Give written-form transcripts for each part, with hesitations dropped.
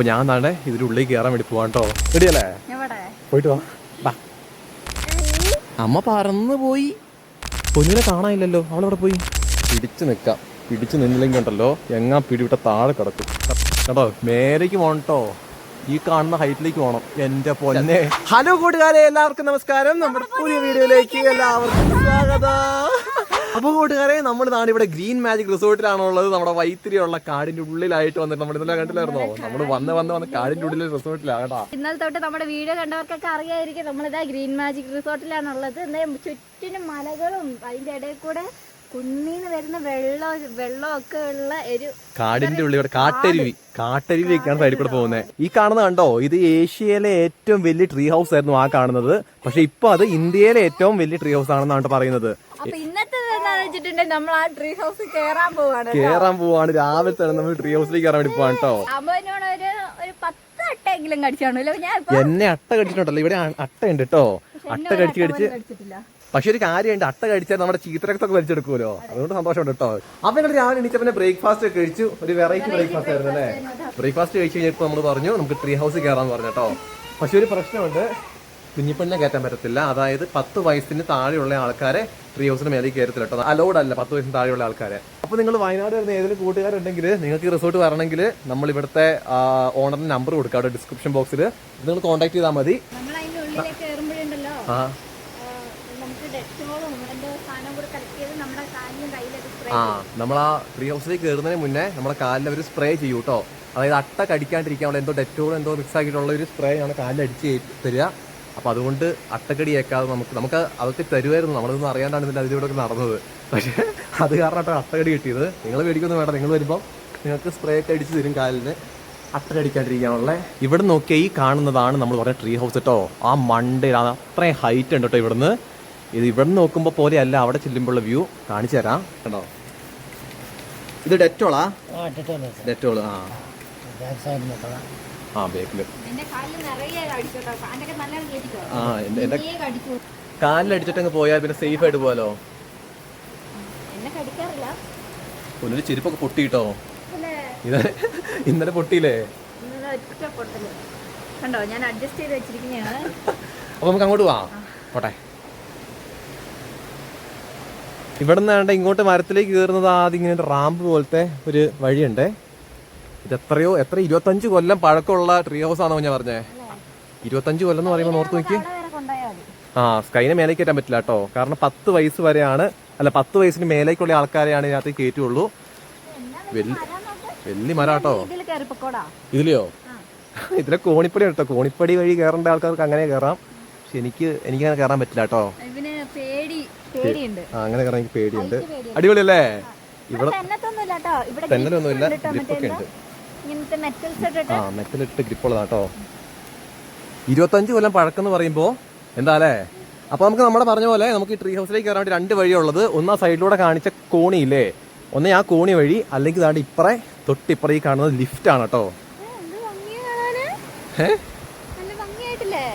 അപ്പൊ ഞാൻ നാളെ ഇതിന്റെ ഉള്ളിൽ കയറാൻ വേണ്ടി പോവാൻ കേട്ടോ. റെഡിയല്ലേ? പോയിട്ട് വാ. അമ്മ പറന്നു പോയി. പൊന്നിനെ കാണാനില്ലല്ലോ, അവളവിടെ പോയി. പിടിച്ചു നിൽക്കാം. പിടിച്ചു നിന്നില്ലെങ്കിൽ ഉണ്ടല്ലോ എങ്ങാ പിടിവിട്ട താഴെ കിടക്കും കേട്ടോ. മേലേക്ക് പോകണട്ടോ, ഈ കാണുന്ന ഹൈറ്റിലേക്ക് പോകണം. എന്റെ പൊന്നെ. ഹലോ കൂട്ടുകാരെ, എല്ലാവർക്കും നമസ്കാരം. നമ്മുടെ പുതിയ വീഡിയോയിലേക്ക് എല്ലാവർക്കും സ്വാഗതം. അപ്പൊ കൂട്ടുകാരെ, നമ്മൾ ഇവിടെ ഗ്രീൻ മാജിക് റിസോർട്ടിലാണുള്ളത്. നമ്മുടെ വൈത്തിരിയുള്ള കാടിന്റെ ഉള്ളിലായിട്ട് വന്നിട്ട് നമ്മൾ ഇന്നലെ കണ്ടില്ലായിരുന്നോ? നമ്മൾ വന്ന് കാടിന്റെ ഉള്ളിലെ റിസോർട്ടിലാകട്ടാ. ഇന്നലെ തൊട്ട് നമ്മുടെ വീഡിയോ കണ്ടവർക്കൊക്കെ അറിയായിരിക്കും നമ്മളിതാ ഗ്രീൻ മാജിക് റിസോർട്ടിലാണുള്ളത്. ചുറ്റിനും മലകളും അതിന്റെ ഇടയിൽ കൂടെ കുന്നീന്ന് വരുന്ന വെള്ളമൊക്കെ ഉള്ള ഒരു കാടിന്റെ ഉള്ളിൽ കാട്ടരുവിയൊക്കെയാണ് സൈഡിൽ കൂടെ പോകുന്നത്. ഈ കാണുന്നത് കണ്ടോ, ഇത് ഏഷ്യയിലെ ഏറ്റവും വലിയ ട്രീ ഹൗസ് ആയിരുന്നു ആ കാണുന്നത്. പക്ഷെ ഇപ്പൊ അത് ഇന്ത്യയിലെ ഏറ്റവും വലിയ ട്രീ ഹൗസ് ആണെന്നാണ് പറയുന്നത്. അപ്പൊ ഇന്നത്തെ നമ്മൾ ആ ട്രീ ഹൗസിൽ കേറാൻ പോവാണ്. രാവിലെ തന്നെ നമ്മൾ ട്രീ ഹൗസിലേക്ക് കയറാൻ വേണ്ടി പോവാണ് കേട്ടോ. അമ്മനോട് ഒരു 10 അട്ടയെങ്കിലും കടിച്ചാണല്ലോ. എന്നെ അട്ട കടിച്ചിട്ടുണ്ടല്ലോ. ഇവിടെ അട്ട ഉണ്ട് കേട്ടോ. അട്ട കടിച്ച് പക്ഷെ ഒരു കാര്യമുണ്ട്, അട്ട കഴിച്ചാൽ നമ്മുടെ ചീത്തരക്തൊക്കെ വലിച്ചെടുക്കുമല്ലോ. അതുകൊണ്ട് സന്തോഷമുണ്ട് കേട്ടോ. അപ്പൊ ഞങ്ങൾ രാവിലെ എണീച്ചപ്പോ ബ്രേക്ക്ഫാസ്റ്റ് ഒക്കെ കഴിച്ചു. ഒരു വെറൈറ്റി ബ്രേക്ക്ഫാസ്റ്റ് ആയിരുന്നു അല്ലേ. ബ്രേക്ക്ഫാസ്റ്റ് കഴിച്ച് കഴിഞ്ഞപ്പോൾ നമ്മൾ പറഞ്ഞു നമുക്ക് ട്രീ ഹൗസിൽ കയറാന്ന് പറഞ്ഞു കേട്ടോ. പക്ഷെ ഒരു പ്രശ്നമുണ്ട്, കുഞ്ഞിപ്പെണ്ണെ കയറ്റാൻ പറ്റത്തില്ല. അതായത് 10 വയസ്സിന് താഴെയുള്ള ആൾക്കാരെ ട്രീ ഹൗസിന് മേലേക്ക് കയറത്തില്ല കേട്ടോ. അലൗഡ് അല്ല 10 വയസ്സിന് താഴെയുള്ള ആൾക്കാരെ. അപ്പൊ നിങ്ങൾ വയനാട് വരുന്ന ഏതെങ്കിലും കൂട്ടുകാരുണ്ടെങ്കിൽ നിങ്ങൾക്ക് ഈ റിസോർട്ട് വരണമെങ്കിൽ നമ്മൾ ഇവിടുത്തെ ഓണറിന് നമ്പർ കൊടുക്കാം അവിടെ ഡിസ്ക്രിപ്ഷൻ ബോക്സിൽ. നിങ്ങൾ കോൺടാക്ട് ചെയ്താൽ മതി. നമ്മൾ ആ ട്രീ ഹൗസിലേക്ക് കയറുന്നതിന് മുന്നേ നമ്മുടെ കാലിൽ അവർ സ്പ്രേ ചെയ്യൂ കേട്ടോ. അതായത് അട്ട കടിക്കാണ്ടിരിക്കാൻ എന്തോ ഡെറ്റോൾ എന്തോ മിക്സ് ആക്കിയിട്ടുള്ള ഒരു സ്പ്രേ ആണ് കാലിൽ അടിച്ച് തരിക. അപ്പൊ അതുകൊണ്ട് അട്ടക്കടി ഏക്കാതെ നമുക്ക് അതൊക്കെ തരുമായിരുന്നു. നമ്മളൊന്നും അറിയാണ്ടാണ് ഇതിന്റെ അതിലൂടെ നടന്നത്. പക്ഷെ അത് കാരണം അട്ടക്കടി കിട്ടിയത്. നിങ്ങൾ മേടിക്കൊന്നും വേണ്ട, നിങ്ങൾ വരുമ്പോൾ നിങ്ങൾക്ക് സ്പ്രേ ഒക്കെ അടിച്ച് തരും കാലിന് അട്ടക്കടിക്കാണ്ടിരിക്കാനുള്ള. ഇവിടെ നോക്കിയാൽ ഈ കാണുന്നതാണ് നമ്മൾ പറഞ്ഞ ട്രീ ഹൗസ് കേട്ടോ. ആ മണ്ടയിൽ അത്രയും ഹൈറ്റ് ഉണ്ട് കേട്ടോ. ഇവിടുന്ന് ഇവിടെ നോക്കുമ്പോൾ പോലെയല്ല അവിടെ ചെല്ലുമ്പോഴുള്ള വ്യൂ കാണിച്ചു തരാം കേട്ടോ. ഇത് ഡെറ്റോളാ? ഡെറ്റോള്. ആ ബേക്കില് കാലിലടിച്ചിട്ടങ്ങ് പോയാൽ പിന്നെ സേഫ് ആയിട്ട് പോവാലോ. ഒന്നൊരു ചെരുപ്പൊക്കെ പൊട്ടിട്ടോ. ഇന്നലെ പൊട്ടിയില്ലേ? അപ്പൊ നമുക്ക് അങ്ങോട്ട് പോവാം. പോട്ടെ. ഇവിടെ നിന്ന് ഇങ്ങോട്ട് മരത്തിലേക്ക് കയറുന്നത് ആദ്യം ഇങ്ങനെ റാമ്പ് പോലത്തെ ഒരു വഴിയുണ്ട്. ഇത് എത്ര 25 കൊല്ലം പഴക്കമുള്ള ട്രീ ഹൗസ് ആണോ ഞാൻ പറഞ്ഞേ? 25 കൊല്ലം എന്ന് പറയുമ്പോൾ ഓർത്ത് നോക്കി. സ്കൈനെ മേലേക്ക് കയറ്റാൻ പറ്റില്ല കേട്ടോ. കാരണം 10 വയസ്സ് വരെയാണ്, അല്ല 10 വയസ്സിന് മേലേക്കുള്ള ആൾക്കാരെയാണ് ഇതിനകത്ത് കയറ്റുള്ളൂ. വലിയ മരം കേട്ടോ. ഇതിലെയോ? ഇതിലെ കോണിപ്പടി കേട്ടോ. കോണിപ്പടി വഴി കയറേണ്ട ആൾക്കാർക്ക് അങ്ങനെ കയറാം. പക്ഷെ എനിക്കങ്ങനെ കയറാൻ പറ്റില്ല കേട്ടോ. അങ്ങനെ കയറാൻ എനിക്ക് പേടിയുണ്ട്. അടിപൊളിയല്ലേ? ഇവിടെ തെന്നലൊന്നുമില്ല, ഗ്രിപ്പൊക്കെ ഉണ്ട്. മെറ്റലിട്ട് ഗ്രിപ്പുള്ളതാ കേട്ടോ. 25 കൊല്ലം പഴക്കെന്ന് പറയുമ്പോ എന്താ അല്ലേ. അപ്പൊ നമുക്ക് നമ്മുടെ പറഞ്ഞ പോലെ നമുക്ക് ഈ ട്രീ ഹൗസിലേക്ക് കയറാൻ വേണ്ടി 2 വഴിയുള്ളത്. ഒന്ന് ആ സൈഡിലൂടെ കാണിച്ച കോണിയില്ലേ, ഒന്ന് ആ കോണി വഴി, അല്ലെങ്കിൽ ഇതാണ്ട് തൊട്ടിപ്പറ ഈ കാണുന്നത് ലിഫ്റ്റ് ആണ് കേട്ടോ.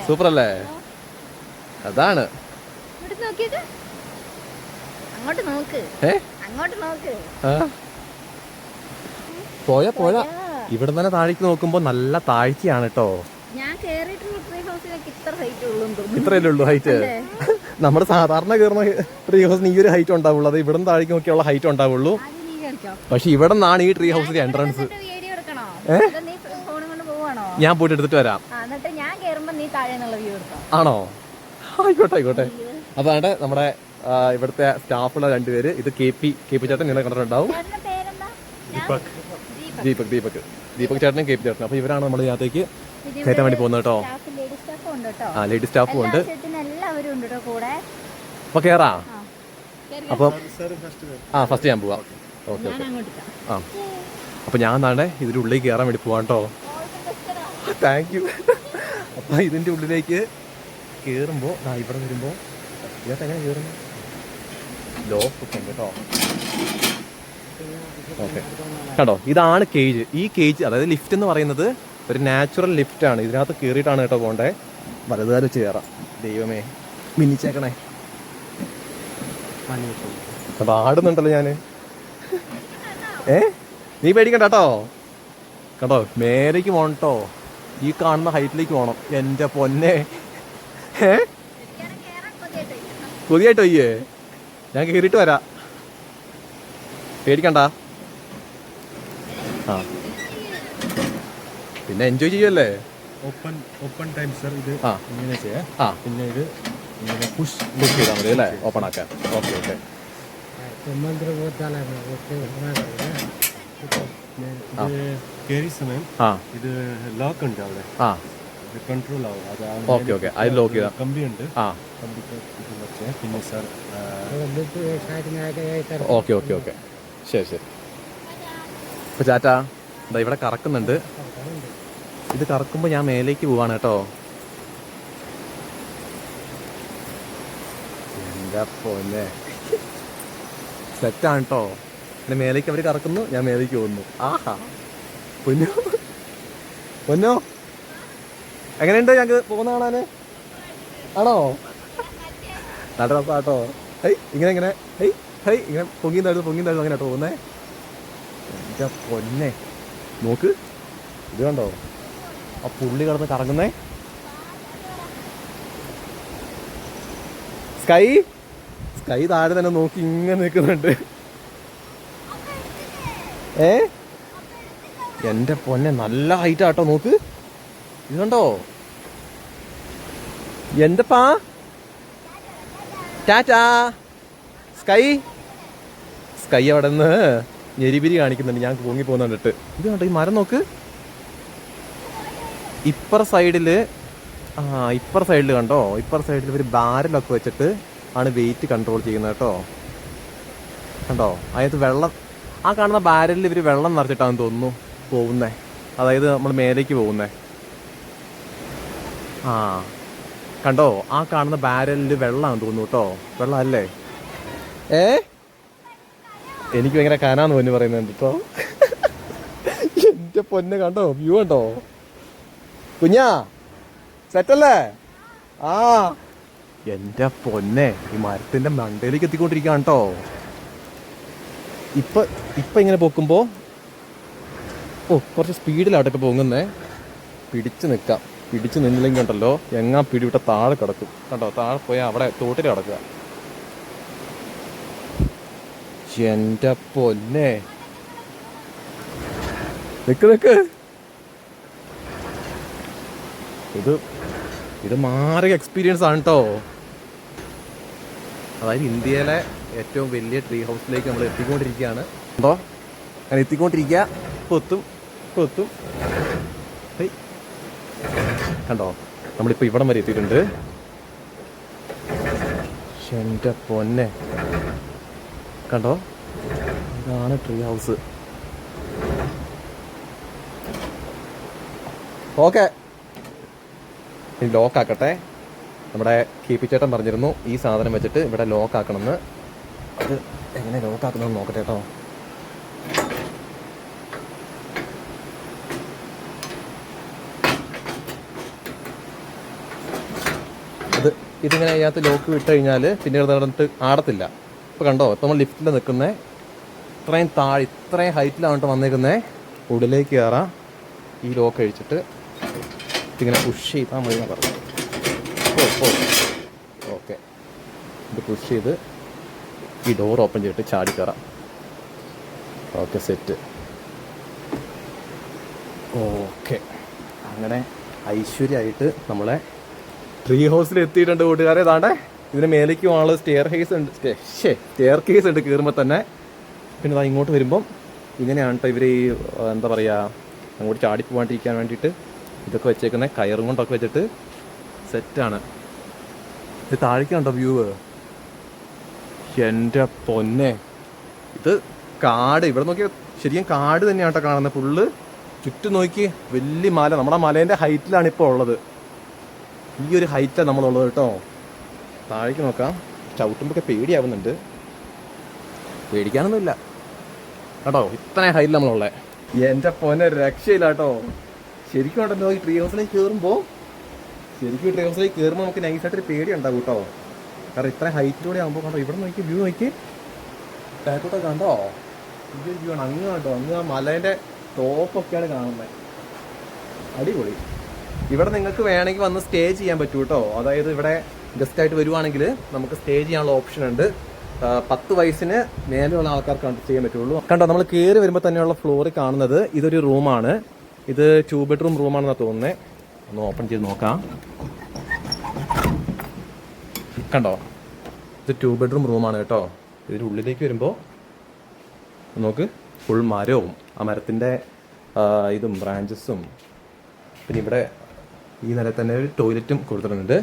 സൂപ്പർ അല്ലേ? അതാണ്. പോയാ ഇവിടെ തന്നെ താഴേക്ക് നോക്കുമ്പോ നല്ല താഴ്ചയാണ് കേട്ടോ. ഇത്രയല്ലേ ഉള്ളൂ ഹൈറ്റ്? നമ്മുടെ സാധാരണ കയറുന്ന ട്രീ ഹൗസിന് ഈ ഒരു ഹൈറ്റ് ഉണ്ടാവുള്ളൂ. അത് ഇവിടെ താഴേക്ക് നോക്കിയുള്ള ഹൈറ്റ് ഉണ്ടാവുള്ളൂ. പക്ഷെ ഇവിടെ നിന്നാണ് ഈ ട്രീ ഹൗസിന്റെ എൻട്രൻസ്. ഞാൻ പോയിട്ട് എടുത്തിട്ട് വരാം. ആണോ? ആയിക്കോട്ടെ. അതാണ് നമ്മുടെ ഇവിടുത്തെ സ്റ്റാഫുള്ള 2 പേര്. ഇത് കെ പി ചേട്ടൻ നിങ്ങളെ കണ്ടിട്ടുണ്ടാവും. ദീപക് ചേട്ടനും കെ പി ചേട്ടനും. അപ്പൊ ഇവരാണ് നമ്മൾ ഇതിനകത്തേക്ക് കയറ്റാൻ വേണ്ടി പോകുന്നത് കേട്ടോ. ലേഡി സ്റ്റാഫും ഉണ്ട്. അപ്പൊ കേറാ. അപ്പൊ ഫസ്റ്റ് ഞാൻ പോവാം. ഓക്കെ. അപ്പൊ ഞാൻ നാളെ ഇതിന്റെ ഉള്ളിൽ കയറാൻ വേണ്ടി പോവാൻ കേട്ടോ. Thank you. അപ്പൊ ഇതിന്റെ ഉള്ളിലേക്ക് കേറുമ്പോ ഇവിടെ വരുമ്പോ ഇതിനകത്ത് എങ്ങനെ കയറുന്നു? ലോക്കൊക്കെ ഉണ്ട് കേട്ടോ. ഓക്കെ കേട്ടോ. ഇതാണ് കേജ്. ഈ കേജ്, അതായത് ലിഫ്റ്റ് എന്ന് പറയുന്നത് ഒരു നാച്ചുറൽ ലിഫ്റ്റ് ആണ്. ഇതിനകത്ത് കയറിയിട്ടാണ് കേട്ടോ പോണ്ടേ. വലതുകാലം വെച്ച് കയറാം. ദൈവമേ, മിന്നിച്ചേക്കണേ. അപ്പൊ ആടുന്നുണ്ടല്ലോ ഞാന്. നീ പേടിക്കണ്ട കേട്ടോ. കണ്ടോ മേലേക്ക് പോകണം കേട്ടോ. ഈ കാണുന്ന ഹൈറ്റിലേക്ക് പോകണം. എൻ്റെ പൊന്നെ പുതിയായിട്ട് വയ്യേ? ഞാൻ കയറിയിട്ട് വരാം, പേടിക്കണ്ട. ആ പിന്നെ എൻജോയ് ചെയ്യുമല്ലേ. Open time sir. ഇത് ആ ഇങ്ങനെ ചെയ്യാം. ആ പിന്നെ ഇത് ഇങ്ങനെ പുഷ് ചെയ്താൽ മതി അല്ലേ, ഓപ്പൺ ആക്കാൻ. Okay okay. ഇത് കയറി സമയം ആ ഇത് ലോക്ക് ഉണ്ട് അവിടെ, ആ ഇത് കൺട്രോൾ ആവും. അത് ഓക്കെ ഓക്കെ, അത് ലോക്ക് ചെയ്താൽ. കമ്പി ഉണ്ട്, ആ കമ്പിക്ക് ഇത് വെച്ച് പിന്നെ സർ ഓക്കെ ഓക്കെ ഓക്കെ, ശരി ശരി. ഇപ്പൊ ചാറ്റാ എന്താ ഇവിടെ കറക്കുന്നുണ്ട്. ഇത് കറക്കുമ്പോൾ ഞാൻ മേലേക്ക് പോവാണ് കേട്ടോ. എന്താ പൊന്നെ സെറ്റാണ് കേട്ടോ. എൻ്റെ മേലേക്ക് അവർ കറക്കുന്നു, ഞാൻ മേലേക്ക് പോകുന്നു. ആഹാ പൊന്നോ പൊന്നോ, എങ്ങനെയുണ്ട് ഞങ്ങൾക്ക് പോകുന്ന കാണാന്? ആണോ? നല്ല രസാട്ടോ. ഹൈ ഇങ്ങനെ ഇങ്ങനെ ഹൈ ഹൈ ഇങ്ങനെ പൊങ്ങിന്തായിരുന്നു അങ്ങനെ കേട്ടോ പോകുന്നേ. എൻ്റെ പൊന്നെ നോക്ക്, ഇത് കണ്ടോ ആ പുള്ളി കിടന്ന് കറങ്ങുന്നേ. സ്കൈ സ്കൈ താഴെ തന്നെ നോക്കി ഇങ്ങനെ നിൽക്കുന്നുണ്ട്. എൻ്റെ പൊന്നെ നല്ല ഹൈറ്റ് ആട്ടോ, നോക്ക് ഇത് കണ്ടോ. എന്തപ്പാ ടാറ്റാ. സ്കൈ സ്കൈ അവിടെ നിന്ന് ഞെരിപിരി കാണിക്കുന്നുണ്ട്, ഞാൻ പൊങ്ങി പോകുന്നുണ്ടിട്ട്. ഇത് കണ്ടോ ഈ മരം നോക്ക്. ഇപ്പർ സൈഡിൽ കണ്ടോ, ഇപ്പർ സൈഡിൽ ഒരു ബാരലൊക്കെ വെച്ചിട്ട് ആണ് വെയിറ്റ് കൺട്രോൾ ചെയ്യുന്നത് കേട്ടോ. കണ്ടോ അതിനകത്ത് വെള്ളം, ആ കാണുന്ന ബാരലിൽ ഇവർ വെള്ളം നിറച്ചിട്ടാണെന്ന് തോന്നുന്നു പോകുന്നേ, അതായത് നമ്മൾ മേലേക്ക് പോകുന്നേ. ആ കണ്ടോ ആ കാണുന്ന ബാരലിൽ വെള്ളമാണെന്ന് തോന്നുന്നു കേട്ടോ. വെള്ളം അല്ലേ? എനിക്ക് ഭയങ്കര കനാന്ന് പൊന്നു പറയുന്നുണ്ട് കേട്ടോ. എൻ്റെ പൊന്നെ കണ്ടോ, വ്യൂ കണ്ടോ കുഞ്ഞാ, സെറ്റല്ലേ? ആ എൻ്റെ പൊന്നെ ഈ മരത്തിൻ്റെ മണ്ടയിലേക്ക് എത്തിക്കൊണ്ടിരിക്കുകയാണ് കേട്ടോ. ഇപ്പം ഇങ്ങനെ പൊക്കുമ്പോൾ കുറച്ച് സ്പീഡിലാട്ടോ ഇപ്പം പൊങ്ങുന്നേ. പിടിച്ച് നിൽക്കാം, പിടിച്ച് നിന്നില്ലെങ്കിൽ ഉണ്ടല്ലോ എങ്ങാ പിടിവിട്ട താഴെ കിടക്കും കണ്ടോ. താഴെ പോയാൽ അവിടെ തോട്ടിൽ കിടക്കുക. എൻ്റെ പൊന്നെ നിക്ക് ഇത് മാറിയ എക്സ്പീരിയൻസ് ആണ് കേട്ടോ. അതായത് ഇന്ത്യയിലെ ഏറ്റവും വലിയ ട്രീ ഹൗസിലേക്ക് നമ്മൾ എത്തിക്കൊണ്ടിരിക്കുകയാണ് കേട്ടോ. അങ്ങനെ എത്തിക്കൊണ്ടിരിക്കുക. കൊത്തും കണ്ടോ നമ്മളിപ്പോൾ ഇവിടം വരെ എത്തിയിട്ടുണ്ട്. എൻ്റെ പൊന്നെ കണ്ടോ, ഇതാണ് ട്രീ ഹൗസ്. ഓക്കെ ഇനി ലോക്കാക്കട്ടെ. നമ്മുടെ കേപ്പിച്ചേട്ടൻ പറഞ്ഞിരുന്നു ഈ സാധനം വെച്ചിട്ട് ഇവിടെ ലോക്കാക്കണമെന്ന്. അത് എങ്ങനെ ലോക്കാക്കണമെന്ന് നോക്കട്ടെ കേട്ടോ. ഇതിങ്ങനെ അതിനകത്ത് ലോക്ക് വിട്ട് കഴിഞ്ഞാൽ പിന്നെ നടന്നിട്ട് ആടത്തില്ല. ഇപ്പോൾ കണ്ടോ ഇപ്പോൾ നമ്മൾ ലിഫ്റ്റിൽ നിൽക്കുന്നത് ഇത്രയും ഹൈറ്റിലാണ് വന്നേക്കുന്നത്. ഉള്ളിലേക്ക് കയറാം. ഈ ലോക്ക് അഴിച്ചിട്ട് ഇതിങ്ങനെ പുഷ് ചെയ്താൽ മതി എന്നാണ് പറഞ്ഞത്. ഓക്കെ ഇത് പുഷ് ചെയ്ത് ഈ ഡോർ ഓപ്പൺ ചെയ്തിട്ട് ചാടി കയറാം. Okay set. ഓക്കെ അങ്ങനെ ഐശ്വര്യമായിട്ട് നമ്മളെ ട്രീ ഹൗസിൽ എത്തിയിട്ടുണ്ട് കൂട്ടുകാരെ. താണ്ടേ ഇതിന് മേലേക്ക് പോകാനുള്ള സ്റ്റെയർ കേസ് ഉണ്ട് കയറുമ്പോൾ തന്നെ. പിന്നെ ഇങ്ങോട്ട് വരുമ്പം ഇങ്ങനെയാണ് കേട്ടോ ഇവർ ഈ എന്താ പറയുക അങ്ങോട്ട് ചാടിപ്പോവാണ്ടിരിക്കാൻ വേണ്ടിയിട്ട് ഇതൊക്കെ വെച്ചേക്കുന്നത്. കയറും കൊണ്ടൊക്കെ വെച്ചിട്ട് സെറ്റാണ്. ഇത് താഴേക്കുണ്ടോ വ്യൂ? എൻ്റെ പൊന്നെ ഇത് കാട്. ഇവിടെ നോക്കിയാൽ ശരിക്കും കാട് തന്നെയാണ് കേട്ടോ കാണുന്നത് ഫുള്ള്. ചുറ്റും നോക്കി വലിയ മല. നമ്മുടെ മലേൻ്റെ ഹൈറ്റിലാണ് ഇപ്പോൾ ഉള്ളത്. ഈ ഒരു ഹൈറ്റാണ് നമ്മളുള്ളത് കേട്ടോ. താഴേക്ക് നോക്കാം. ചവിട്ടുമ്പോഴൊക്കെ പേടിയാവുന്നുണ്ട്. പേടിക്കാനൊന്നുമില്ല കേട്ടോ, ഇത്രയും ഹൈറ്റിൽ നമ്മളുള്ളത്. എൻ്റെ പൊന്നെ രക്ഷയില്ല കേട്ടോ. ശരിക്കും ഉണ്ടല്ലോ ഈ ട്രീ ഹൗസിലേക്ക് കയറുമ്പോൾ നമുക്ക് നൈസായിട്ടൊരു പേടി ഉണ്ടാവും കേട്ടോ. കാരണം ഇത്രയും ഹൈറ്റിലൂടെ ആകുമ്പോൾ കണ്ടോ ഇവിടെ നോക്കി വ്യൂ നോക്കി ബാക്കോട്ടൊക്കെ കണ്ടോ. ഈ ഒരു വ്യൂ ആണ്. അങ്ങ് കണ്ടോ, അങ്ങ് ആ മലേൻ്റെ ടോപ്പൊക്കെയാണ് കാണുന്നത്. അടിപൊളി. ഇവിടെ നിങ്ങൾക്ക് വേണമെങ്കിൽ വന്ന് സ്റ്റേ ചെയ്യാൻ പറ്റൂ കേട്ടോ. അതായത് ഇവിടെ ഗസ്റ്റ് ആയിട്ട് വരുവാണെങ്കിൽ നമുക്ക് സ്റ്റേ ചെയ്യാനുള്ള ഓപ്ഷൻ ഉണ്ട്. 10 വയസ്സിന് മേലെയുള്ള ആൾക്കാർക്ക് ചെയ്യാൻ പറ്റുള്ളൂ. കണ്ടോ, നമ്മൾ കയറി വരുമ്പോൾ തന്നെയുള്ള ഫ്ലോറിൽ കാണുന്നത് ഇതൊരു റൂമാണ്. ഇത് 2 ബെഡ്റൂം റൂമാണെന്നാണ് തോന്നുന്നത്. ഒന്ന് ഓപ്പൺ ചെയ്ത് നോക്കാം. കണ്ടോ, ഇത് 2 ബെഡ്റൂം റൂമാണ് കേട്ടോ. ഇതിൻ്റെ ഉള്ളിലേക്ക് വരുമ്പോൾ നോക്ക്, ഫുൾ മരവും ആ മരത്തിൻ്റെ ഇതും ബ്രാഞ്ചസും, പിന്നെ ഇവിടെ ഈ നിലയിൽ തന്നെ ഒരു ടോയ്ലറ്റും കൊടുത്തിട്ടുണ്ട്.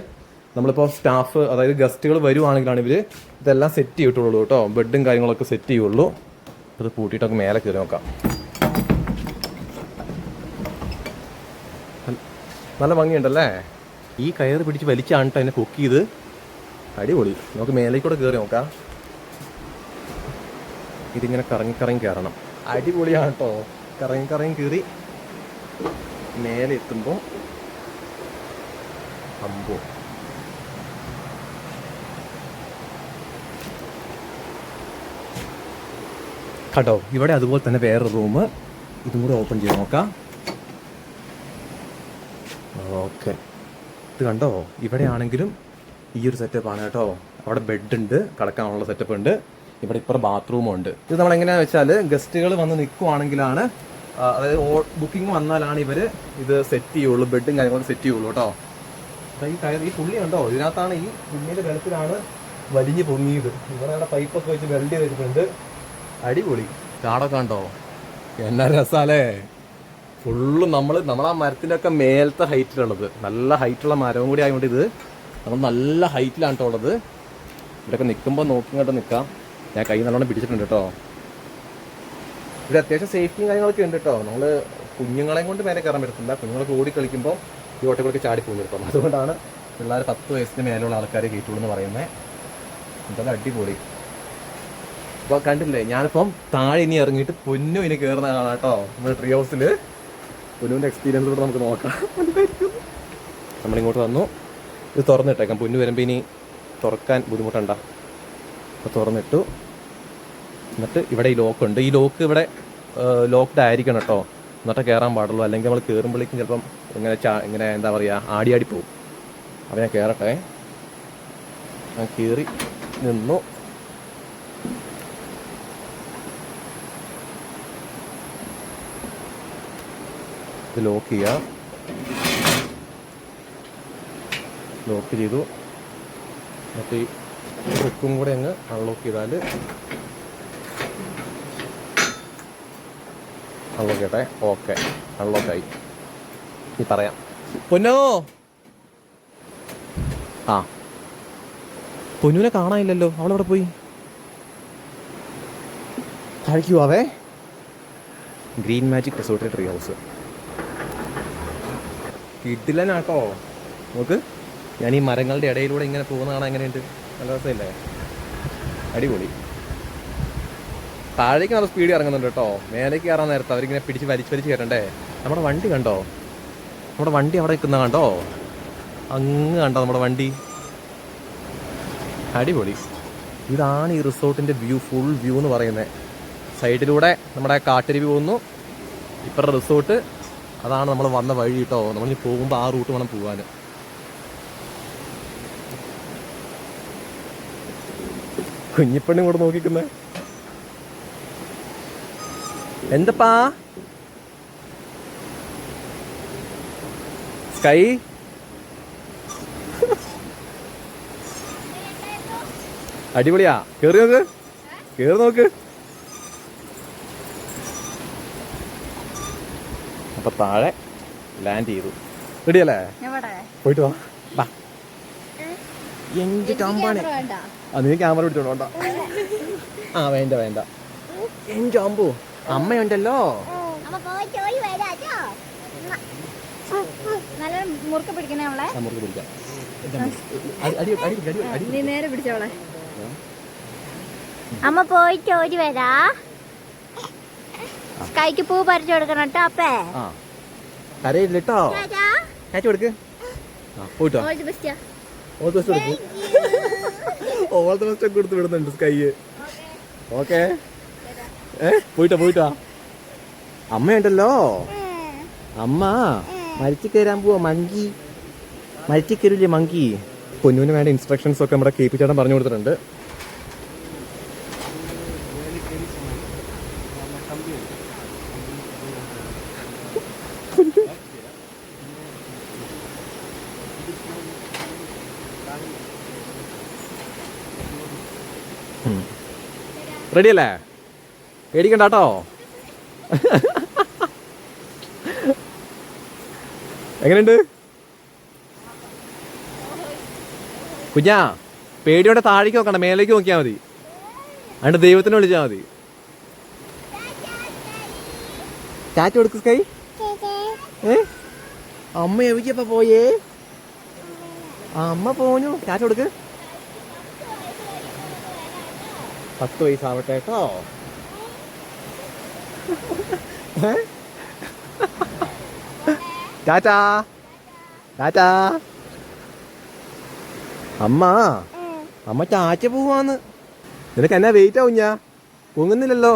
നമ്മളിപ്പോൾ സ്റ്റാഫ്, അതായത് ഗസ്റ്റുകൾ വരുവാണെങ്കിലാണ് ഇവർ ഇതെല്ലാം സെറ്റ് ചെയ്തിട്ടുള്ളൂ കേട്ടോ. ബെഡും കാര്യങ്ങളൊക്കെ സെറ്റ് ചെയ്യുള്ളൂ. അത് പൂട്ടിയിട്ടൊക്കെ മേലെ കയറി നോക്കാം. നല്ല ഭംഗിയുണ്ടല്ലേ. ഈ കയറ് പിടിച്ച് വലിച്ചാണ് കേട്ടോ അതിനെ കുക്ക് ചെയ്ത്. അടിപൊളി. നമുക്ക് മേലേക്കൂടെ കയറി നോക്കാം. ഇതിങ്ങനെ കറങ്ങി കറങ്ങി കയറണം. അടിപൊളിയാണ് കേട്ടോ. കറങ്ങി കറങ്ങി കയറി മേലെ എത്തുമ്പോൾ അമ്പോ, കേട്ടോ. ഇവിടെ അതുപോലെ തന്നെ വേറൊരു റൂം, ഇതും കൂടെ ഓപ്പൺ ചെയ്ത് നോക്കാം. ഓക്കെ, ഇത് കണ്ടോ, ഇവിടെ ആണെങ്കിലും ഈ ഒരു സെറ്റപ്പാണ് കേട്ടോ. അവിടെ ബെഡ് ഉണ്ട്, കിടക്കാനുള്ള സെറ്റപ്പ് ഉണ്ട്. ഇവിടെ ഇപ്പുറം ബാത്റൂമും ഉണ്ട്. ഇത് നമ്മൾ എങ്ങനെയാണെന്ന് വെച്ചാൽ ഗസ്റ്റുകൾ വന്ന് നിൽക്കുവാണെങ്കിലാണ്, അതായത് ബുക്കിംഗ് വന്നാലാണ് ഇവർ ഇത് സെറ്റ് ചെയ്യുള്ളൂ. ബെഡും കാര്യങ്ങളൊക്കെ സെറ്റ് ചെയ്യുള്ളൂ കേട്ടോ. ഈ പുള്ളി ഉണ്ടോ, ഇതിനകത്താണ്, ഈ പുള്ളിയുടെ വെള്ളത്തിലാണ് വലിഞ്ഞ് പൊങ്ങിയത്. ഇവിടെ പൈപ്പൊക്കെ വെച്ച് വെൽഡ് ചെയ്തിട്ടുണ്ട്. അടിപൊളി. കാടൊക്കെ ഉണ്ടോ, എന്നാ രസാലേ. ഫുള്ള് നമ്മളാ മരത്തിൻ്റെ ഒക്കെ മേലത്തെ ഹൈറ്റിലുള്ളത്. നല്ല ഹൈറ്റുള്ള മരവും കൂടി ആയതുകൊണ്ട് ഇത് നമ്മൾ നല്ല ഹൈറ്റിലാണ് കേട്ടോ ഉള്ളത്. ഇവിടെയൊക്കെ നിൽക്കുമ്പോൾ നോക്കി കണ്ട് നിൽക്കാം. ഞാൻ കൈ നല്ലോണം പിടിച്ചിട്ടുണ്ട് കേട്ടോ. ഇവിടെ അത്യാവശ്യം സേഫ്റ്റിയും കാര്യങ്ങളൊക്കെ ഉണ്ട് കേട്ടോ. നമ്മൾ കുഞ്ഞുങ്ങളെയും കൊണ്ട് മേലെ കയറാൻ പറ്റത്തില്ല. കുഞ്ഞുങ്ങളൊക്കെ ഓടി കളിക്കുമ്പോൾ ഈ ഓട്ടകളൊക്കെ ചാടി പോകുന്നിപ്പം. അതുകൊണ്ടാണ് പിള്ളേർ 10 വയസ്സിന് മേലുള്ള ആൾക്കാരെ കയറ്റുള്ളൂ എന്ന് പറയുന്നത്. എന്തായാലും അടിപൊളി. അപ്പോൾ കണ്ടില്ലേ, ഞാനിപ്പം താഴെ ഇനി ഇറങ്ങിയിട്ട് പൊന്നു ഇനി കയറുന്ന കാണാം കേട്ടോ. നമ്മുടെ ട്രീ ഹൗസിൽ പൊന്നുവിൻ്റെ എക്സ്പീരിയൻസ് കൂടെ നമുക്ക് നോക്കാം. നമ്മളിങ്ങോട്ട് വന്നു. ഇത് തുറന്നിട്ടേക്കാം. പൊന്നു വരുമ്പോൾ ഇനി തുറക്കാൻ ബുദ്ധിമുട്ടുണ്ട. അപ്പോൾ തുറന്നിട്ടു. എന്നിട്ട് ഇവിടെ ഈ ലോക്കുണ്ട്. ഈ ലോക്ക് ഇവിടെ ലോക്ക്ഡ് ആയിരിക്കണം കേട്ടോ, എന്നിട്ട് കയറാൻ പാടുള്ളൂ. അല്ലെങ്കിൽ നമ്മൾ കയറുമ്പോഴേക്കും ചിലപ്പം ഇങ്ങനെ എന്താ പറയുക, ആടി പോവും. അപ്പോൾ ഞാൻ കയറട്ടെ. ഞാൻ കയറി നിന്നു. ഇത് ലോക്ക് ചെയ്യാം. ലോക്ക് ചെയ്തു. എന്നിട്ട് ഈ ഹുക്കും കൂടെ അങ്ങ് അൺലോക്ക് ചെയ്താൽ അൺലോക്ക് ചെയ്യട്ടെ. ഓക്കെ, അൺലോക്കായി. ഈ പറയാം. പൊന്നോ, ആ പൊന്നുവിനെ കാണാനില്ലല്ലോ. അവളവിടെ പോയി. കഴിക്കുവാവേ. Green magic resort tree house കിട്ടില്ലനാട്ടോ. നോക്ക്, ഞാൻ ഈ മരങ്ങളുടെ ഇടയിലൂടെ ഇങ്ങനെ പോകുന്ന കാണാൻ എങ്ങനെയുണ്ട്? നല്ല രസമില്ലേ? അടിപൊളി. താഴേക്ക് നല്ല സ്പീഡ് ഇറങ്ങുന്നുണ്ട് കേട്ടോ. മേലേക്ക് കയറാൻ നേരത്തെ അവരിങ്ങനെ പിടിച്ച് വലിച്ച് കയറണ്ടേ. നമ്മുടെ വണ്ടി കണ്ടോ? നമ്മുടെ വണ്ടി അവിടെ നിൽക്കുന്ന കണ്ടോ? അങ്ങ് കണ്ടോ നമ്മുടെ വണ്ടി? അടിപൊളി. ഇതാണ് ഈ റിസോർട്ടിൻ്റെ വ്യൂ, ഫുൾ വ്യൂ എന്ന് പറയുന്നത്. സൈഡിലൂടെ നമ്മുടെ കാട്ടരുവി പോകുന്നു. ഇപ്പുറത്തെ റിസോർട്ട്. അതാണ് നമ്മൾ വന്ന വഴി കേട്ടോ. നമ്മളിനി പോകുമ്പോൾ ആ റൂട്ട് വേണം പോകാൻ. കുഞ്ഞിപ്പെണ്ണും കൂടെ നോക്കിക്കുന്നേ. എന്തപ്പാ സ്കൈ? അടിപൊളിയാ. കേറി നോക്ക്, കേറി നോക്ക്. അപ്പൊ താഴെ ലാൻഡ് ചെയ്തു. റെഡിയല്ലേ? പോയിട്ട് വാ. എന്റെ കമ്പാണ്. നീ ക്യാമറ പിടിച്ചോണ്ടോ? ആ വേണ്ട വേണ്ട. എന്റെ അമ്പു അമ്മയുണ്ടല്ലോ. മുറുക്ക് പിടിക്കണേ അവളെ. മുറുക്ക് പിടിക്കാം. നീ നേരെ പിടിച്ചോളെ. അമ്മ പോയിട്ട് ഓടി വരാ. കൈക്ക് പൂ പറിച്ചു കൊടുക്കണം കേട്ടോ. അപ്പേ കരയില്ലോ. കൊടുക്ക്. പോയിട്ടോ. ഓൾ ദി ബെസ്റ്റ് കൊടുത്ത് വിടുന്നുണ്ട് സ്കൈ. ഓക്കെ, പോയിട്ടോ. അമ്മയുണ്ടല്ലോ. അമ്മ മരിച്ചു കയറാൻ പോവാ. മങ്കി മരിച്ചു കയറില്ലേ മങ്കി. പൊന്നുവിന് വേണ്ട ഇൻസ്ട്രക്ഷൻസ് ഒക്കെ നമ്മുടെ KP ചേട്ടൻ പറഞ്ഞു കൊടുത്തിട്ടുണ്ട്. റെഡി അല്ലേ? പേടിക്കണ്ട കേട്ടോ. എങ്ങനെയുണ്ട് കുഞ്ഞാ? പേടിയോടെ താഴേക്ക് നോക്കണ്ട, മേലേക്ക് നോക്കിയാൽ മതി. അതുകൊണ്ട് ദൈവത്തിനെ വിളിച്ചാൽ മതി. ചാറ്റ് കൊടുക്ക് സ്കൈ. അമ്മ എവിടെയപ്പ പോയേ? അമ്മ പോന്നു. ചാറ്റ് കൊടുക്ക്. 10 വയസ്സാവട്ടെ കേട്ടോ. ടാറ്റാ ടാറ്റാ. അമ്മ ചാച്ച പോവാന്ന്. നിനക്ക് എന്നാ വെയിറ്റ് ആവും? ഞാൻ പൊങ്ങുന്നില്ലല്ലോ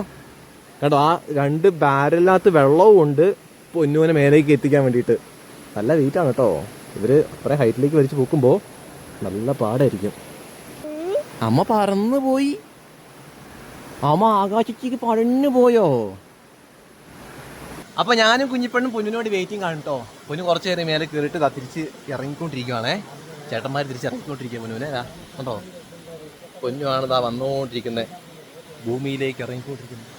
കേട്ടോ. ആ 2 ബാരലിനകത്ത് വെള്ളവും ഉണ്ട് പൊന്നുവിനെ മേലേക്ക് എത്തിക്കാൻ വേണ്ടിയിട്ട്. നല്ല വെയിറ്റ് ആണ് കേട്ടോ. ഇവര് അത്ര ഹൈറ്റിലേക്ക് വലിച്ചു പൂക്കുമ്പോൾ നല്ല പാടായിരിക്കും. അമ്മ പറന്നു പോയി. അമ്മ ആകാശത്തേക്ക് പറന്നു പോയോ? അപ്പൊ ഞാനും കുഞ്ഞിപ്പെണ്ണും പൊന്നിനു വേണ്ടി വെയിറ്റിംഗ് ആണ് കേട്ടോ. പൊന്നു കുറച്ച് നേരം മേലെ കയറിയിട്ട് തിരിച്ച് ഇറങ്ങിക്കൊണ്ടിരിക്കുവാണേ. ചേട്ടന്മാർ തിരിച്ച് ഇറങ്ങിക്കൊണ്ടിരിക്കുക പൊന്നുവിനെ. കണ്ടോ, പൊന്നുമാണ് ഇതാ വന്നോണ്ടിരിക്കുന്നത്, ഭൂമിയിലേക്ക് ഇറങ്ങിക്കൊണ്ടിരിക്കുന്നത്.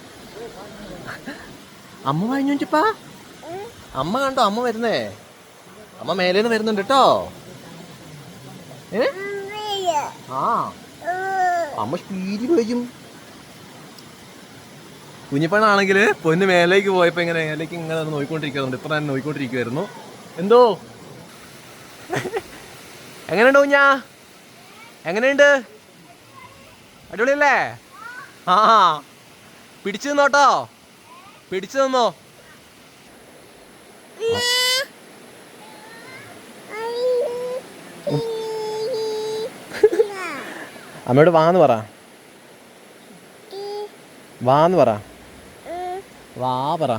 അമ്മ കഴിഞ്ഞോപ്പാ. അമ്മ കണ്ടോ, അമ്മ വരുന്നേ. അമ്മ മേലേന്ന് വരുന്നുണ്ട് കേട്ടോ. ആ അമ്മ സ്പീഡിൽ വരും. കുഞ്ഞിപ്പണ്ണാണെങ്കിൽ പൊന്ന് മേലേക്ക് പോയപ്പോ ഇങ്ങനെ മേലേക്ക് ഇങ്ങനെ നോയിക്കൊണ്ടിരിക്കുന്നുണ്ട്. ഇപ്പൊ ഞാൻ നോയിക്കൊണ്ടിരിക്കുവായിരുന്നു. എന്തോ എങ്ങനെയുണ്ട് കുഞ്ഞാ? എങ്ങനെയുണ്ട്? അടിപൊളിയല്ലേ? ആ പിടിച്ചു നിന്നോട്ടോ, പിടിച്ചു നിന്നോ. അമ്മയോട് വാന്ന് പറ, വാന്ന് പറ, വാ പറ.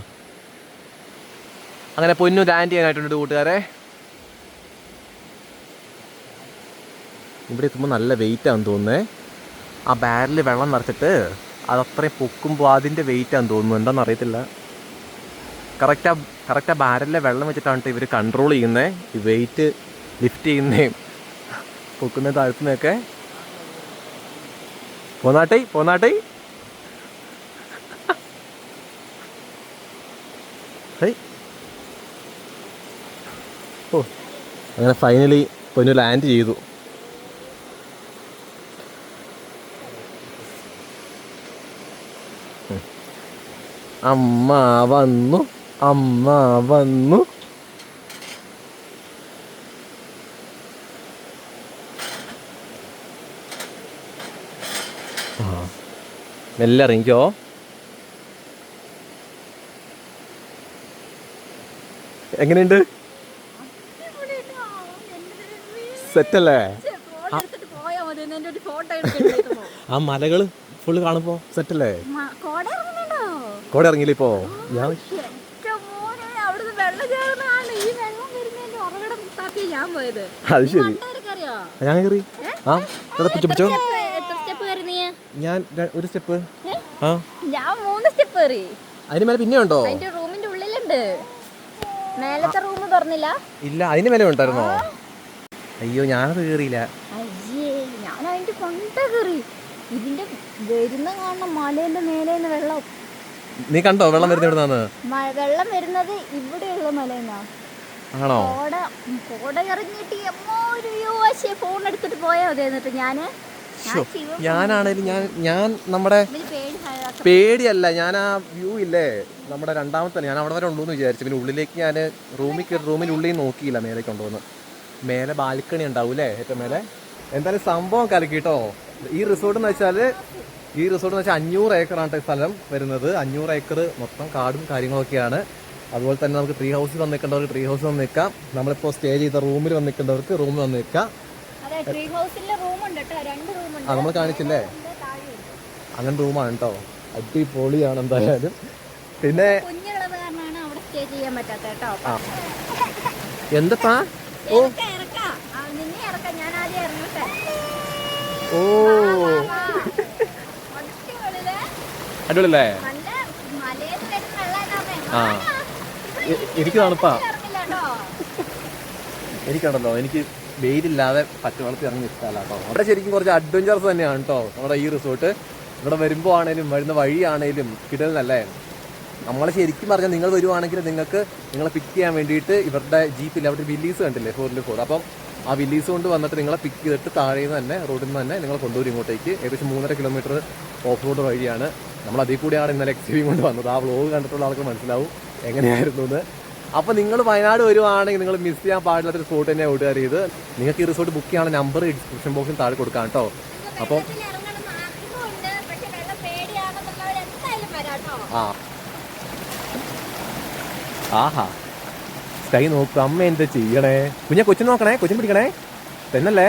അങ്ങനെ പൊന്നു ലാൻഡ് ചെയ്യാനായിട്ടുണ്ട് കൂട്ടുകാരെ. ഇവിടെ എത്തുമ്പോൾ നല്ല വെയിറ്റ് ആണെന്ന് തോന്നുന്നേ. ആ ബാരലിൽ വെള്ളം നിറച്ചിട്ട് അതത്രയും പൊക്കുമ്പോൾ അതിൻ്റെ വെയിറ്റ് ആണെന്ന് തോന്നുന്നു. എന്താണെന്ന് അറിയത്തില്ല. കറക്റ്റ് ആ ബാരലിലെ വെള്ളം വെച്ചിട്ടാണ് ഇവർ കൺട്രോൾ ചെയ്യുന്നത്. ഈ വെയിറ്റ് ലിഫ്റ്റ് ചെയ്യുന്നതും പൊക്കുന്ന താഴ്ത്തുന്നതൊക്കെ. പോന്നാട്ടെ പോന്നാട്ടെ. ഓ അങ്ങനെ ഫൈനലി പൊന്നു ലാൻഡ് ചെയ്തു. അമ്മ വന്നു, അമ്മ വന്നു. മെല്ലെ ഇറങ്ങിക്കോ. എങ്ങനെയുണ്ട്? സെറ്റല്ലേ? ആ മലകള് ഫുള്ള് കാണുമ്പോ സെറ്റല്ലേ? കോട ഇറങ്ങിയില്ല ഇപ്പോ? ഞാൻ അത് ശരി, ഞാൻ കയറി. ആ പിടിച്ചോ. ഞാൻ ഒരു സ്റ്റെപ്പ്. ആ ഞാൻ 3 സ്റ്റെപ്പ് കയറി. അതിന് മേലെ പിന്നെ ഉണ്ടോ? അതിന്റെ റൂമിന്റെ ഉള്ളിലുണ്ട്. മേലത്തെ റൂം തുറന്നില്ല. ഇല്ല, അതിന് മേലെ ഉണ്ടായിരുന്നോ? അയ്യോ ഞാനത് കയറിയില്ല. അയ്യേ, ഞാൻ അതിന്റെ കൊണ്ട കയറി. ഇതിന്റെ വരുന്ന കാണണം മലേന്റെ മേലേന്ന് വെള്ളം. നീ കണ്ടോ വെള്ളം വരുന്ന എവിടുന്നാന്ന്? വെള്ളം വരുന്നത് ഇവിടെയുള്ള മലേന്നാ. ആണോ? കോട ഇറങ്ങിയിട്ട് ഫോൺ എടുത്തിട്ട് പോയാ മതി. എന്നിട്ട് ഞാനാണേലും ഞാൻ നമ്മുടെ പേടിയല്ല, ഞാൻ ആ വ്യൂ ഇല്ലേ നമ്മുടെ രണ്ടാമത്തെ, ഞാൻ അവിടെ വരെ ഉള്ളൂന്ന് വിചാരിച്ചു. പിന്നെ ഉള്ളിലേക്ക് ഞാൻ റൂമിനുള്ളിൽ നോക്കിയില്ല മേലേക്ക് കൊണ്ടുവന്ന്. മേലെ ബാൽക്കണി ഉണ്ടാവും അല്ലേ ഏറ്റവും മേലെ. എന്തായാലും സംഭവം കലക്കി കേട്ടോ. ഈ റിസോർട്ട് എന്ന് വെച്ചാൽ 500 ഏക്കറാണ് സ്ഥലം വരുന്നത്. 500 ഏക്കർ മൊത്തം കാടും കാര്യങ്ങളൊക്കെയാണ്. അതുപോലെ തന്നെ നമുക്ക് ട്രീ ഹൗസിൽ വന്ന് നിൽക്കേണ്ടവർക്ക് ട്രീ ഹൗസിൽ വന്ന് നിൽക്കാം. നമ്മളിപ്പോൾ സ്റ്റേ ചെയ്ത റൂമിൽ വന്ന് നിൽക്കേണ്ടവർക്ക് റൂമിൽ വന്ന് നിൽക്കാം. ആ നമ്മൾ കാണിച്ചില്ലേ, അങ്ങനെ റൂമാണ് കേട്ടോ. അടിപൊളിയാണ് എന്തായാലും. പിന്നെ സ്റ്റേ ചെയ്യാൻ പറ്റാത്ത കേട്ടോ. ആ എന്തപ്പാ? ഓ ഇറക്കാം, നിന്നെ ഇറക്കാം, ഞാൻ ആദ്യം ഇറങ്ങട്ടെ. ഓ അടിപൊളിയില്ലേ? അടിപൊളിയല്ലേ? നല്ല മലയിൽ വരുന്ന വെള്ളം ആ എനിക്ക് തണുപ്പാ. ഇറങ്ങില്ല കേട്ടോ. എനിക്കുണ്ടല്ലോ, എനിക്ക് വെയിലില്ലാതെ പച്ചവെള്ളത്തിൽ ഇറങ്ങി ഇഷ്ടമല്ല കേട്ടോ. അവിടെ ശരിക്കും കുറച്ച് അഡ്വഞ്ചറസ് തന്നെയാണ് കേട്ടോ നമ്മുടെ ഈ റിസോർട്ട്. ഇവിടെ വരുമ്പോൾ ആണേലും വരുന്ന വഴിയാണേലും കിട്ടുന്നല്ലേ. നമ്മളെ ശരിക്കും പറഞ്ഞാൽ നിങ്ങൾ വരുവാണെങ്കിൽ നിങ്ങൾക്ക് നിങ്ങളെ പിക്ക് ചെയ്യാൻ വേണ്ടിയിട്ട് ഇവരുടെ ജീപ്പിൽ അവിടെ വില്ലീസ് കണ്ടില്ലേ 4x4. അപ്പം ആ വില്ലീസ് കൊണ്ട് വന്നിട്ട് നിങ്ങളെ പിക്ക് ചെയ്തിട്ട് താഴെ നിന്ന് തന്നെ റോഡിൽ നിന്ന് തന്നെ നിങ്ങൾ കൊണ്ടുവരും ഇങ്ങോട്ടേക്ക്. ഏകദേശം 3.5 കിലോമീറ്റർ ഓഫ് റോഡ് വഴിയാണ്. നമ്മൾ അതിൽ കൂടെയാണ് ഇന്നലെ എക്സ്പീരിയൻ കൊണ്ട് വന്നത്. ആ വ്ളോഗ് കണ്ടിട്ടുള്ള ആൾക്ക് മനസ്സിലാവും എങ്ങനെയായിരുന്നു എന്ന്. അപ്പോൾ നിങ്ങൾ വയനാട് വരുവാണെങ്കിൽ നിങ്ങൾ മിസ് ചെയ്യാൻ പാടില്ലാത്തൊരു സ്പോട്ട് തന്നെ ഓടുകാർ ചെയ്ത്. നിങ്ങൾക്ക് ഈ റിസോർട്ട് ബുക്ക് ചെയ്യാനുള്ള നമ്പർ ഡിസ്ക്രിപ്ഷൻ ബോക്സിൽ താഴെ കൊടുക്കാം കേട്ടോ. അപ്പോൾ ആ ആഹാ സ്കൈ നോക്ക്. അമ്മ എന്താ ചെയ്യണേ? കുഞ്ഞെ കൊച്ചിന് നോക്കണേ, കൊച്ചിന് പിടിക്കണേ തന്നല്ലേ.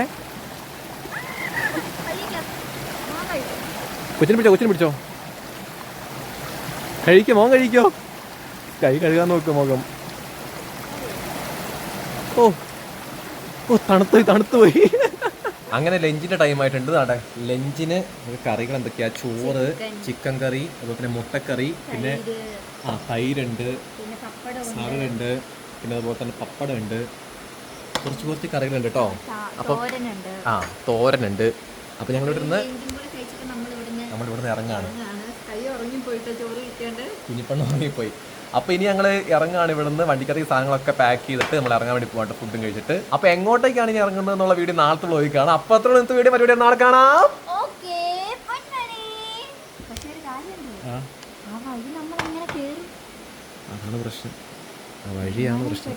കൊച്ചിന് പിടിച്ചോ. കഴിക്കോ മോൻ, കഴിക്കോ. കൈ കഴുകാൻ നോക്ക് മുഖം. ഓ ഓ തണുത്തു പോയി. അങ്ങനെ ലഞ്ചിന്റെ ടൈം ആയിട്ടുണ്ട്. അതെ, ലഞ്ചിന് കറികൾ എന്തൊക്കെയാ? ചോറ്, ചിക്കൻ കറി, അതുപോലെ തന്നെ മുട്ടക്കറി, പിന്നെ തൈരുണ്ട്, സാലഡുണ്ട്, പിന്നെ അതുപോലെ തന്നെ പപ്പടം ഉണ്ട്, കുറച്ച് കറികളുണ്ട് കേട്ടോ. അപ്പം തോരനുണ്ട്. അപ്പം ഞങ്ങളിവിടെ നിന്ന് നമ്മളിവിടുന്ന് ഇറങ്ങാണ്. കുഞ്ഞിപ്പണ്ണ് ഉറങ്ങിപ്പോയി. അപ്പോൾ ഇനി ഞങ്ങൾ ഇറങ്ങാണ് ഇവിടുന്ന്. വണ്ടിക്കറി സാധനങ്ങളൊക്കെ പാക്ക് ചെയ്തിട്ട് നമ്മൾ ഇറങ്ങാൻ വേണ്ടി പോകട്ടെ ഫുഡും കഴിച്ചിട്ട്. അപ്പോൾ എങ്ങോട്ടേക്കാണ് ഇനി ഇറങ്ങുന്നത് എന്നുള്ള വീഡിയോ നാളത്തെ വ്ളോഗിൽ കാണാം. അപ്പോൾ അത്ര ഇന്നത്തെ വീഡിയോ പരിപാടി നാളെ കാണാം. അതാണ് പ്രശ്നം, ആ വഴിയാണ് പ്രശ്നം.